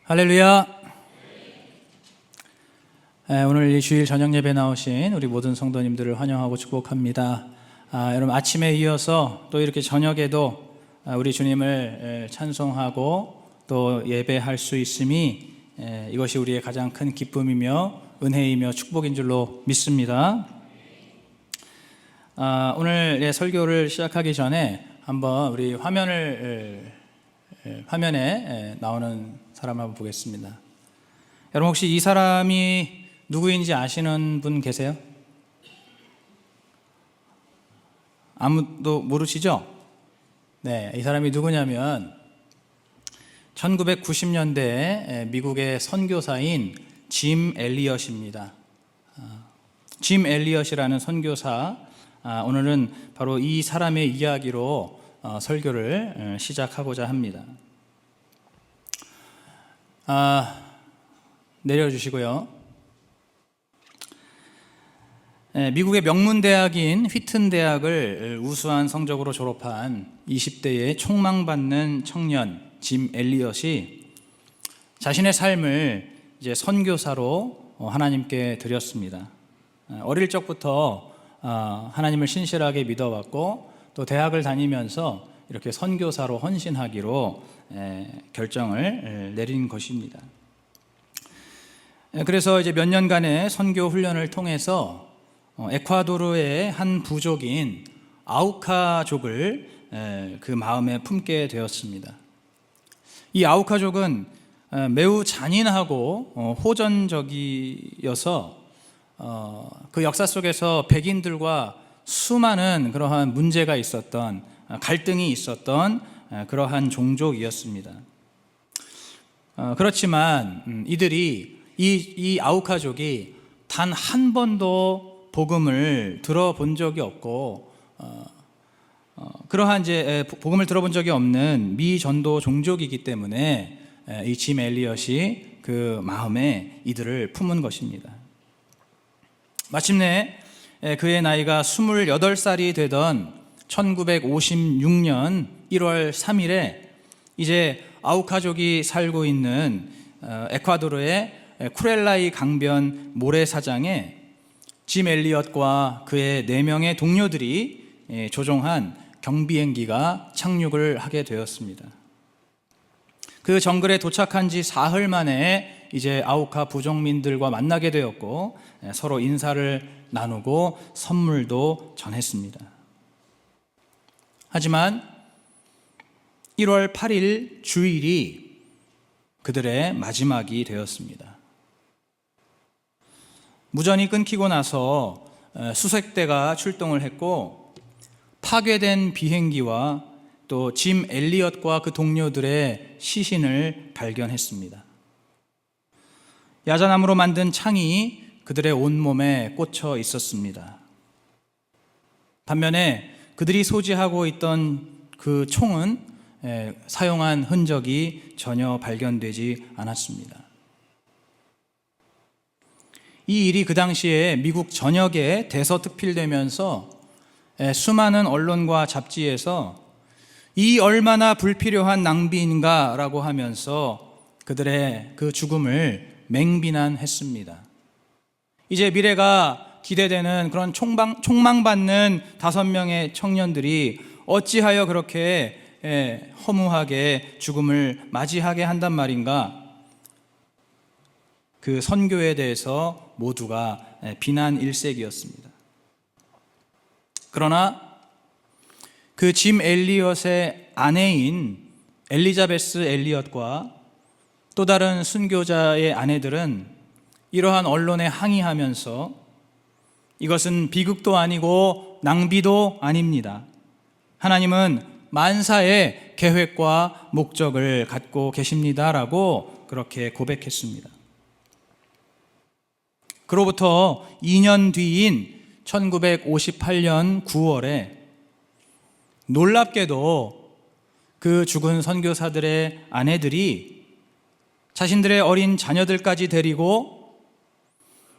할렐루야. 오늘 이 주일 저녁 예배 나오신 우리 모든 성도님들을 환영하고 축복합니다. 여러분, 아침에 이어서 또 이렇게 저녁에도 우리 주님을 찬송하고 또 예배할 수 있음이 이것이 우리의 가장 큰 기쁨이며 은혜이며 축복인 줄로 믿습니다. 오늘 설교를 시작하기 전에 한번 우리 화면에 나오는 사람 한번 보겠습니다. 여러분, 혹시 이 사람이 누구인지 아시는 분 계세요? 아무도 모르시죠? 네, 이 사람이 누구냐면 1990년대에 미국의 선교사인 짐 엘리엇입니다. 짐 엘리엇이라는 선교사, 오늘은 바로 이 사람의 이야기로 설교를 시작하고자 합니다. 내려주시고요. 미국의 명문대학인 휘튼 대학을 우수한 성적으로 졸업한 20대의 촉망받는 청년 짐 엘리엇이 자신의 삶을 이제 선교사로 하나님께 드렸습니다. 어릴 적부터 하나님을 신실하게 믿어왔고 또 대학을 다니면서 이렇게 선교사로 헌신하기로 결정을 내린 것입니다. 그래서 이제 몇 년간의 선교 훈련을 통해서 에콰도르의 한 부족인 아우카족을 그 마음에 품게 되었습니다. 이 아우카족은 매우 잔인하고 호전적이어서 그 역사 속에서 백인들과 수많은 그러한 문제가 있었던, 갈등이 있었던 그러한 종족이었습니다. 그렇지만 이들이 이 아우카족이 단 한 번도 복음을 들어본 적이 없고 그러한 이제 복음을 들어본 적이 없는 미전도 종족이기 때문에 이 짐 엘리엇이 그 마음에 이들을 품은 것입니다. 마침내 그의 나이가 28살이 되던 1956년 1월 3일에 이제 아우카족이 살고 있는 에콰도르의 쿠렐라이 강변 모래사장에 짐 엘리엇과 그의 4명의 동료들이 조종한 경비행기가 착륙을 하게 되었습니다. 그 정글에 도착한 지 사흘 만에 이제 아우카 부족민들과 만나게 되었고 서로 인사를 나누고 선물도 전했습니다. 하지만 1월 8일 주일이 그들의 마지막이 되었습니다. 무전이 끊기고 나서 수색대가 출동을 했고 파괴된 비행기와 또 짐 엘리엇과 그 동료들의 시신을 발견했습니다. 야자나무로 만든 창이 그들의 온몸에 꽂혀 있었습니다. 반면에 그들이 소지하고 있던 그 총은 사용한 흔적이 전혀 발견되지 않았습니다. 이 일이 그 당시에 미국 전역에 대서특필되면서 수많은 언론과 잡지에서 이 얼마나 불필요한 낭비인가라고 하면서 그들의 그 죽음을 맹비난했습니다. 이제 미래가 기대되는 그런 촉망받는 5명의 청년들이 어찌하여 그렇게 허무하게 죽음을 맞이하게 한단 말인가? 그 선교에 대해서 모두가 비난 일색이었습니다. 그러나 그 짐 엘리엇의 아내인 엘리자베스 엘리엇과 또 다른 순교자의 아내들은 이러한 언론에 항의하면서 이것은 비극도 아니고 낭비도 아닙니다. 하나님은 만사의 계획과 목적을 갖고 계십니다라고 그렇게 고백했습니다. 그로부터 2년 뒤인 1958년 9월에 놀랍게도 그 죽은 선교사들의 아내들이 자신들의 어린 자녀들까지 데리고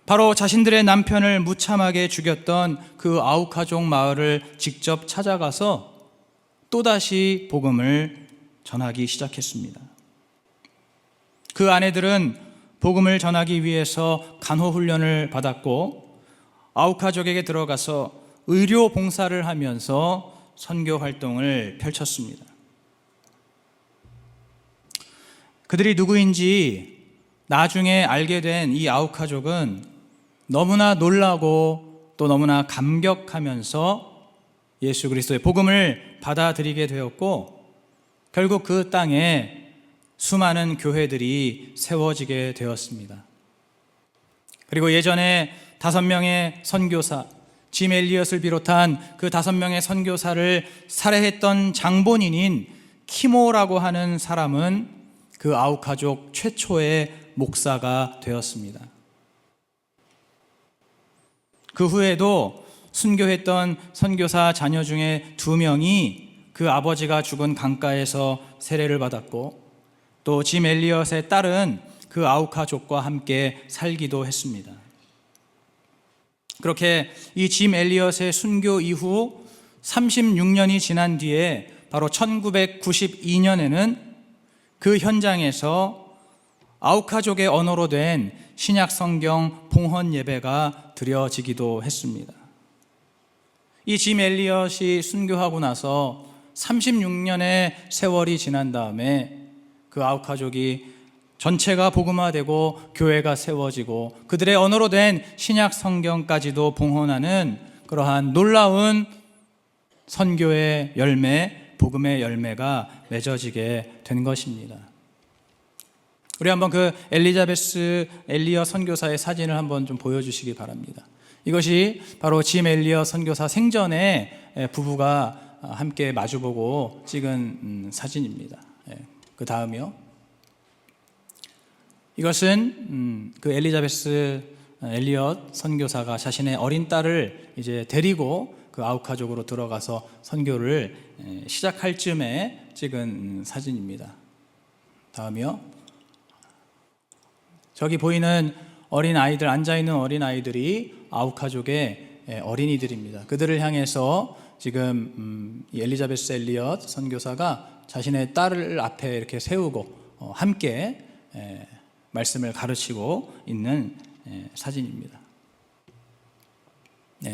바로 자신들의 남편을 무참하게 죽였던 그 아우카족 마을을 직접 찾아가서 또다시 복음을 전하기 시작했습니다. 그 아내들은 복음을 전하기 위해서 간호 훈련을 받았고 아우카족에게 들어가서 의료 봉사를 하면서 선교 활동을 펼쳤습니다. 그들이 누구인지 나중에 알게 된 이 아우카족은 너무나 놀라고 또 너무나 감격하면서 예수 그리스도의 복음을 받아들이게 되었고 결국 그 땅에 수많은 교회들이 세워지게 되었습니다. 그리고 예전에 5명의 선교사, 짐 엘리엇을 비롯한 그 5명의 선교사를 살해했던 장본인인 키모라고 하는 사람은 그 아우카족 최초의 목사가 되었습니다. 그 후에도 순교했던 선교사 자녀 중에 2명이 그 아버지가 죽은 강가에서 세례를 받았고 또 짐 엘리엇의 딸은 그 아우카족과 함께 살기도 했습니다. 그렇게 이 짐 엘리엇의 순교 이후 36년이 지난 뒤에 바로 1992년에는 그 현장에서 아우카족의 언어로 된 신약 성경 봉헌 예배가 드려지기도 했습니다. 이 짐 엘리엇이 순교하고 나서 36년의 세월이 지난 다음에 그 아우카족이 전체가 복음화되고 교회가 세워지고 그들의 언어로 된 신약 성경까지도 봉헌하는 그러한 놀라운 선교의 열매, 복음의 열매가 맺어지게 된 것입니다. 우리 한번 그 엘리자베스 엘리엇 선교사의 사진을 한번 좀 보여주시기 바랍니다. 이것이 바로 짐 엘리엇 선교사 생전에 부부가 함께 마주보고 찍은 사진입니다. 그 다음이요. 이것은 그 엘리자베스 엘리엇 선교사가 자신의 어린 딸을 이제 데리고 그 아우카족으로 들어가서 선교를 시작할 즈음에 찍은 사진입니다. 다음이요. 저기 보이는 어린 아이들, 앉아있는 어린 아이들이 아우카족의 어린이들입니다. 그들을 향해서 지금 이 엘리자베스 엘리엇 선교사가 자신의 딸을 앞에 이렇게 세우고 함께 말씀을 가르치고 있는 사진입니다.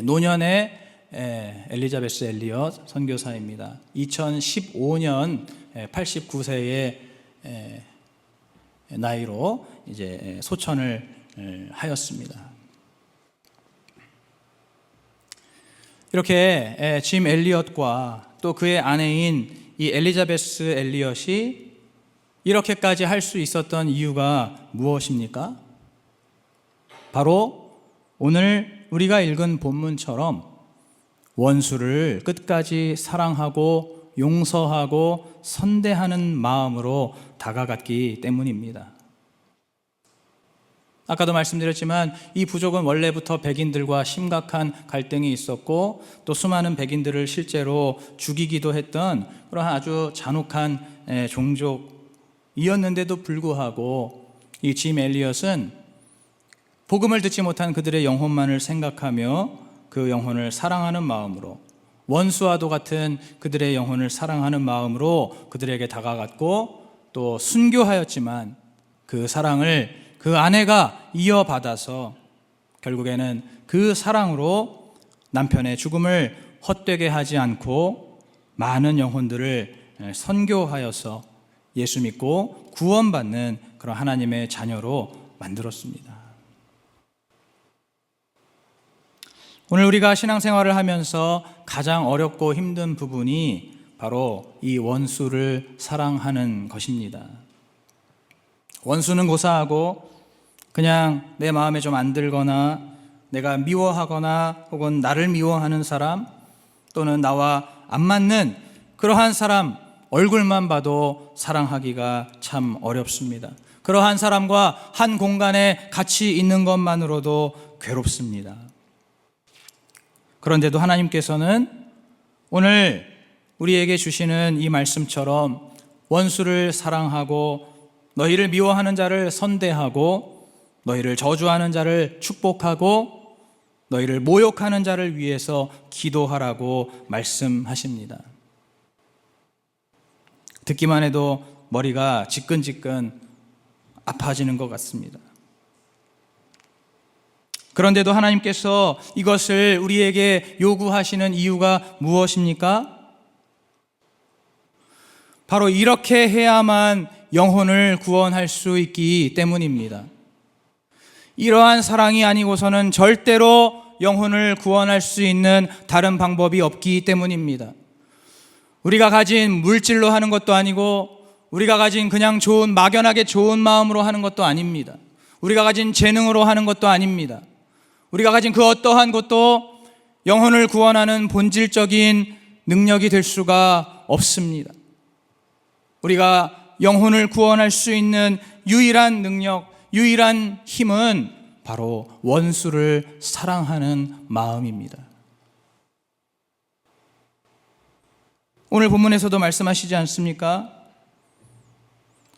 노년의 엘리자베스 엘리엇 선교사입니다. 2015년 89세의 나이로 이제 소천을 하였습니다. 이렇게 짐 엘리엇과 또 그의 아내인 이 엘리자베스 엘리엇이 이렇게까지 할 수 있었던 이유가 무엇입니까? 바로 오늘 우리가 읽은 본문처럼 원수를 끝까지 사랑하고 용서하고 선대하는 마음으로 다가갔기 때문입니다. 아까도 말씀드렸지만 이 부족은 원래부터 백인들과 심각한 갈등이 있었고 또 수많은 백인들을 실제로 죽이기도 했던 그런 아주 잔혹한 종족이었는데도 불구하고 이 짐 엘리엇은 복음을 듣지 못한 그들의 영혼만을 생각하며 그 영혼을 사랑하는 마음으로 원수와도 같은 그들의 영혼을 사랑하는 마음으로 그들에게 다가갔고 또 순교하였지만 그 사랑을 그 아내가 이어받아서 결국에는 그 사랑으로 남편의 죽음을 헛되게 하지 않고 많은 영혼들을 선교하여서 예수 믿고 구원받는 그런 하나님의 자녀로 만들었습니다. 오늘 우리가 신앙생활을 하면서 가장 어렵고 힘든 부분이 바로 이 원수를 사랑하는 것입니다. 원수는 고사하고 그냥 내 마음에 좀 안 들거나 내가 미워하거나 혹은 나를 미워하는 사람 또는 나와 안 맞는 그러한 사람 얼굴만 봐도 사랑하기가 참 어렵습니다. 그러한 사람과 한 공간에 같이 있는 것만으로도 괴롭습니다. 그런데도 하나님께서는 오늘 우리에게 주시는 이 말씀처럼 원수를 사랑하고 너희를 미워하는 자를 선대하고 너희를 저주하는 자를 축복하고 너희를 모욕하는 자를 위해서 기도하라고 말씀하십니다. 듣기만 해도 머리가 지끈지끈 아파지는 것 같습니다. 그런데도 하나님께서 이것을 우리에게 요구하시는 이유가 무엇입니까? 바로 이렇게 해야만 영혼을 구원할 수 있기 때문입니다. 이러한 사랑이 아니고서는 절대로 영혼을 구원할 수 있는 다른 방법이 없기 때문입니다. 우리가 가진 물질로 하는 것도 아니고, 우리가 가진 그냥 막연하게 좋은 마음으로 하는 것도 아닙니다. 우리가 가진 재능으로 하는 것도 아닙니다. 우리가 가진 그 어떠한 것도 영혼을 구원하는 본질적인 능력이 될 수가 없습니다. 우리가 영혼을 구원할 수 있는 유일한 능력, 유일한 힘은 바로 원수를 사랑하는 마음입니다. 오늘 본문에서도 말씀하시지 않습니까?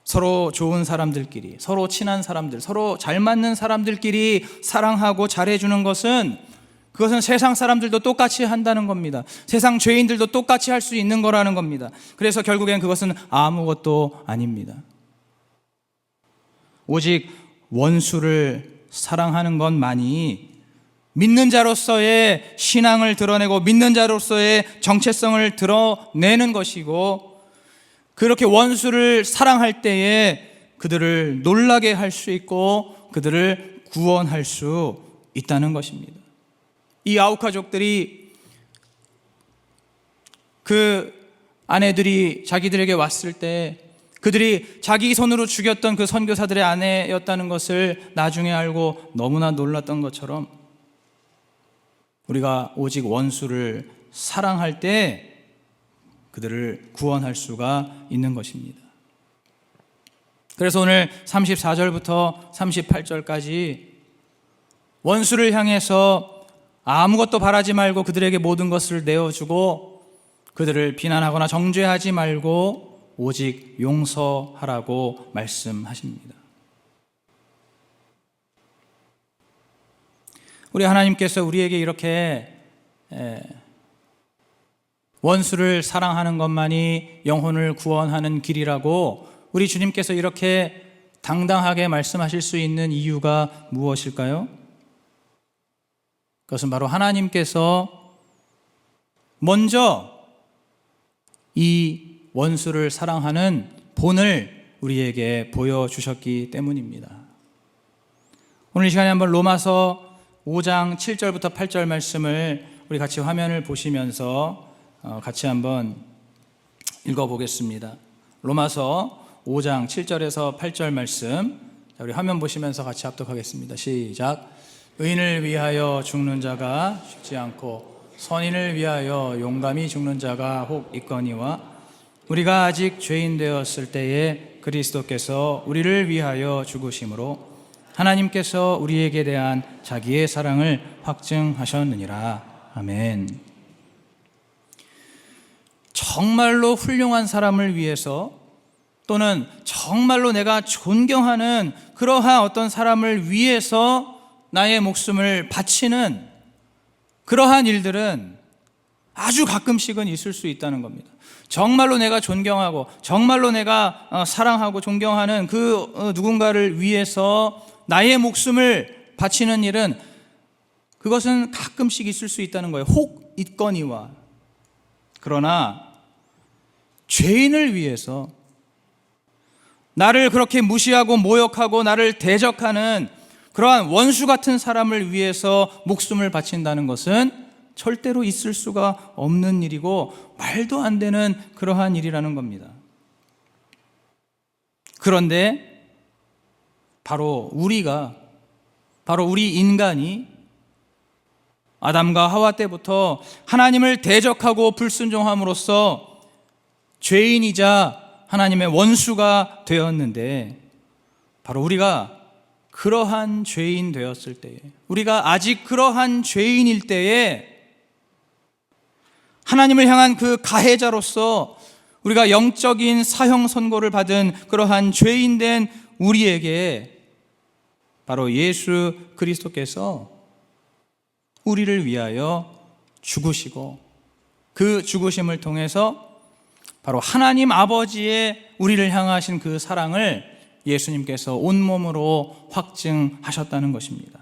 서로 좋은 사람들끼리, 서로 친한 사람들, 서로 잘 맞는 사람들끼리 사랑하고 잘해주는 그것은 세상 사람들도 똑같이 한다는 겁니다. 세상 죄인들도 똑같이 할 수 있는 거라는 겁니다. 그래서 결국엔 그것은 아무것도 아닙니다. 오직 원수를 사랑하는 것만이 믿는 자로서의 신앙을 드러내고 믿는 자로서의 정체성을 드러내는 것이고, 그렇게 원수를 사랑할 때에 그들을 놀라게 할 수 있고 그들을 구원할 수 있다는 것입니다. 이 아우카족들이 그 아내들이 자기들에게 왔을 때 그들이 자기 손으로 죽였던 그 선교사들의 아내였다는 것을 나중에 알고 너무나 놀랐던 것처럼, 우리가 오직 원수를 사랑할 때 그들을 구원할 수가 있는 것입니다. 그래서 오늘 34절부터 38절까지 원수를 향해서 아무것도 바라지 말고 그들에게 모든 것을 내어주고 그들을 비난하거나 정죄하지 말고 오직 용서하라고 말씀하십니다. 우리 하나님께서 우리에게 이렇게 원수를 사랑하는 것만이 영혼을 구원하는 길이라고 우리 주님께서 이렇게 당당하게 말씀하실 수 있는 이유가 무엇일까요? 그것은 바로 하나님께서 먼저 이 원수를 사랑하는 본을 우리에게 보여주셨기 때문입니다. 오늘 이 시간에 한번 로마서 5장 7절부터 8절 말씀을 우리 같이 화면을 보시면서 같이 한번 읽어보겠습니다. 로마서 5장 7절에서 8절 말씀, 우리 화면 보시면서 같이 합독하겠습니다. 시작. 의인을 위하여 죽는 자가 죽지 않고 선인을 위하여 용감히 죽는 자가 혹 있거니와 우리가 아직 죄인 되었을 때에 그리스도께서 우리를 위하여 죽으심으로 하나님께서 우리에게 대한 자기의 사랑을 확증하셨느니라. 아멘. 정말로 훌륭한 사람을 위해서, 또는 정말로 내가 존경하는 그러한 어떤 사람을 위해서 나의 목숨을 바치는 그러한 일들은 아주 가끔씩은 있을 수 있다는 겁니다. 정말로 내가 존경하고 정말로 내가 사랑하고 존경하는 그 누군가를 위해서 나의 목숨을 바치는 일은, 그것은 가끔씩 있을 수 있다는 거예요. 혹 있거니와. 그러나 죄인을 위해서, 나를 그렇게 무시하고 모욕하고 나를 대적하는 그러한 원수 같은 사람을 위해서 목숨을 바친다는 것은 절대로 있을 수가 없는 일이고 말도 안 되는 그러한 일이라는 겁니다. 그런데 바로 우리 인간이 아담과 하와 때부터 하나님을 대적하고 불순종함으로써 죄인이자 하나님의 원수가 되었는데, 바로 우리가 그러한 죄인 되었을 때에, 우리가 아직 그러한 죄인일 때에 하나님을 향한 그 가해자로서 우리가 영적인 사형 선고를 받은 그러한 죄인된 우리에게 바로 예수 그리스도께서 우리를 위하여 죽으시고, 그 죽으심을 통해서 바로 하나님 아버지의 우리를 향하신 그 사랑을 예수님께서 온몸으로 확증하셨다는 것입니다.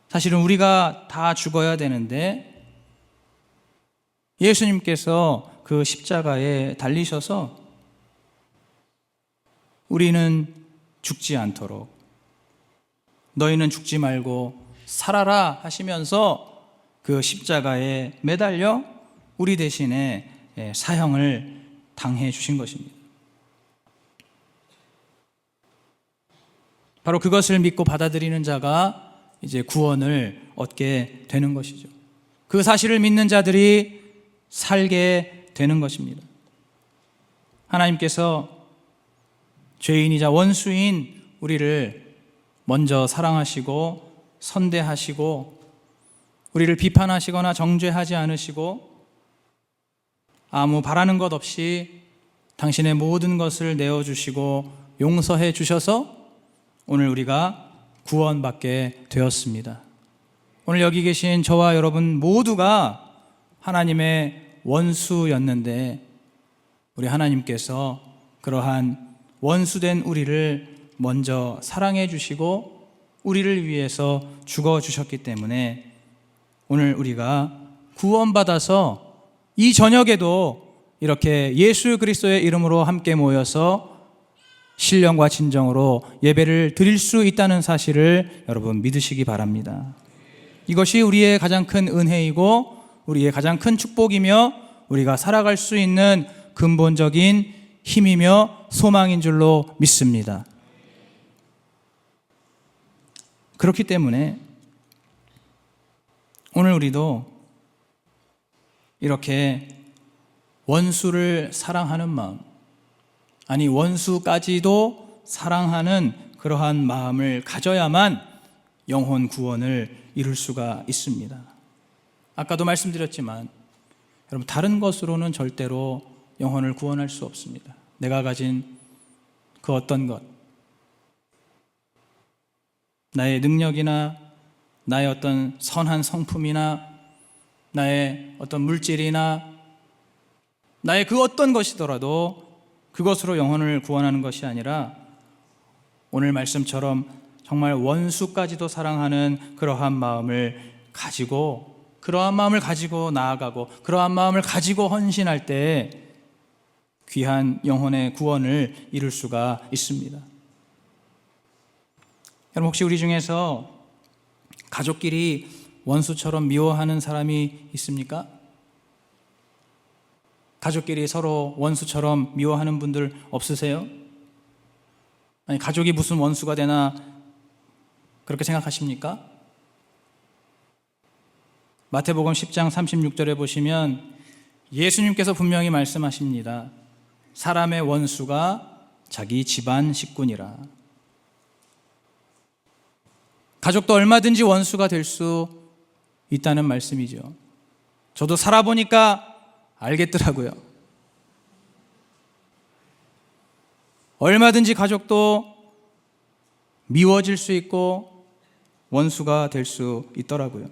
사실은 우리가 다 죽어야 되는데 예수님께서 그 십자가에 달리셔서 우리는 죽지 않도록 너희는 죽지 말고 살아라 하시면서 그 십자가에 매달려 우리 대신에 사형을 당해 주신 것입니다. 바로 그것을 믿고 받아들이는 자가 이제 구원을 얻게 되는 것이죠. 그 사실을 믿는 자들이 살게 되는 것입니다. 하나님께서 죄인이자 원수인 우리를 먼저 사랑하시고 선대하시고 우리를 비판하시거나 정죄하지 않으시고 아무 바라는 것 없이 당신의 모든 것을 내어주시고 용서해 주셔서 오늘 우리가 구원받게 되었습니다. 오늘 여기 계신 저와 여러분 모두가 하나님의 원수였는데 우리 하나님께서 그러한 원수된 우리를 먼저 사랑해 주시고 우리를 위해서 죽어 주셨기 때문에 오늘 우리가 구원받아서 이 저녁에도 이렇게 예수 그리스도의 이름으로 함께 모여서 신령과 진정으로 예배를 드릴 수 있다는 사실을 여러분 믿으시기 바랍니다. 이것이 우리의 가장 큰 은혜이고 우리의 가장 큰 축복이며 우리가 살아갈 수 있는 근본적인 힘이며 소망인 줄로 믿습니다. 그렇기 때문에 오늘 우리도 이렇게 원수를 사랑하는 마음, 아니 원수까지도 사랑하는 그러한 마음을 가져야만 영혼 구원을 이룰 수가 있습니다. 아까도 말씀드렸지만 여러분 다른 것으로는 절대로 영혼을 구원할 수 없습니다. 내가 가진 그 어떤 것, 나의 능력이나 나의 어떤 선한 성품이나 나의 어떤 물질이나 나의 그 어떤 것이더라도 그것으로 영혼을 구원하는 것이 아니라 오늘 말씀처럼 정말 원수까지도 사랑하는 그러한 마음을 가지고 그러한 마음을 가지고 나아가고 그러한 마음을 가지고 헌신할 때 귀한 영혼의 구원을 이룰 수가 있습니다. 여러분 혹시 우리 중에서 가족끼리 원수처럼 미워하는 사람이 있습니까? 가족끼리 서로 원수처럼 미워하는 분들 없으세요? 아니 가족이 무슨 원수가 되나 그렇게 생각하십니까? 마태복음 10장 36절에 보시면 예수님께서 분명히 말씀하십니다. 사람의 원수가 자기 집안 식구니라. 가족도 얼마든지 원수가 될 수 있다는 말씀이죠. 저도 살아보니까 알겠더라고요. 얼마든지 가족도 미워질 수 있고 원수가 될 수 있더라고요.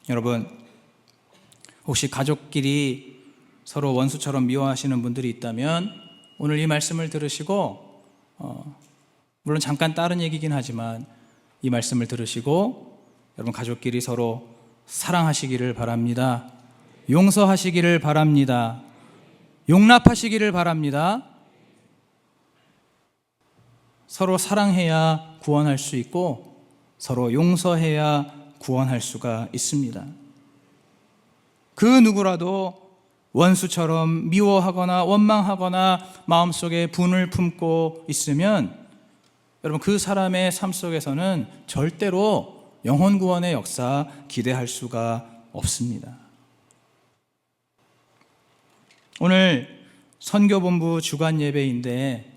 여러분, 혹시 가족끼리 서로 원수처럼 미워하시는 분들이 있다면 오늘 이 말씀을 들으시고 물론 잠깐 다른 얘기긴 하지만 이 말씀을 들으시고 여러분 가족끼리 서로 사랑하시기를 바랍니다. 용서하시기를 바랍니다. 용납하시기를 바랍니다. 서로 사랑해야 구원할 수 있고 서로 용서해야 구원할 수가 있습니다. 그 누구라도 원수처럼 미워하거나 원망하거나 마음속에 분을 품고 있으면 여러분 그 사람의 삶 속에서는 절대로 영혼 구원의 역사 기대할 수가 없습니다. 오늘 선교본부 주간 예배인데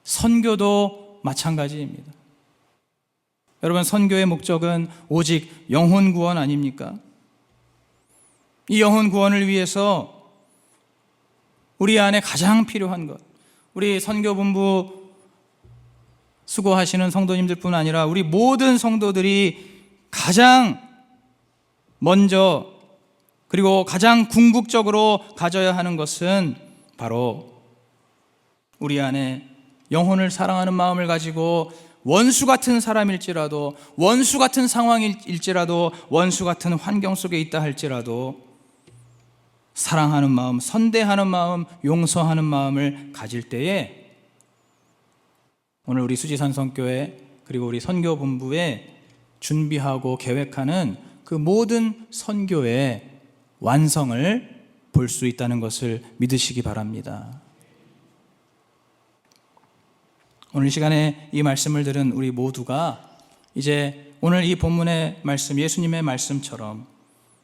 선교도 마찬가지입니다. 여러분 선교의 목적은 오직 영혼 구원 아닙니까? 이 영혼 구원을 위해서 우리 안에 가장 필요한 것, 우리 선교본부 수고하시는 성도님들뿐 아니라 우리 모든 성도들이 가장 먼저 그리고 가장 궁극적으로 가져야 하는 것은 바로 우리 안에 영혼을 사랑하는 마음을 가지고 원수 같은 사람일지라도, 원수 같은 상황일지라도, 원수 같은 환경 속에 있다 할지라도 사랑하는 마음, 선대하는 마음, 용서하는 마음을 가질 때에 오늘 우리 수지산성교회 그리고 우리 선교본부에 준비하고 계획하는 그 모든 선교의 완성을 볼 수 있다는 것을 믿으시기 바랍니다. 오늘 이 시간에 이 말씀을 들은 우리 모두가 이제 오늘 이 본문의 말씀, 예수님의 말씀처럼,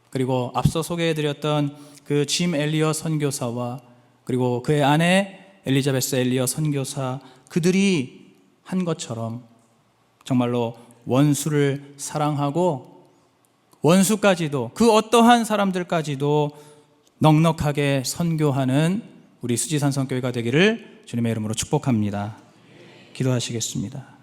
그리고 앞서 소개해드렸던 그 짐 엘리어 선교사와 그리고 그의 아내 엘리자베스 엘리어 선교사, 그들이 한 것처럼 정말로 원수를 사랑하고 원수까지도, 그 어떠한 사람들까지도 넉넉하게 선교하는 우리 수지산성교회가 되기를 주님의 이름으로 축복합니다. 기도하시겠습니다.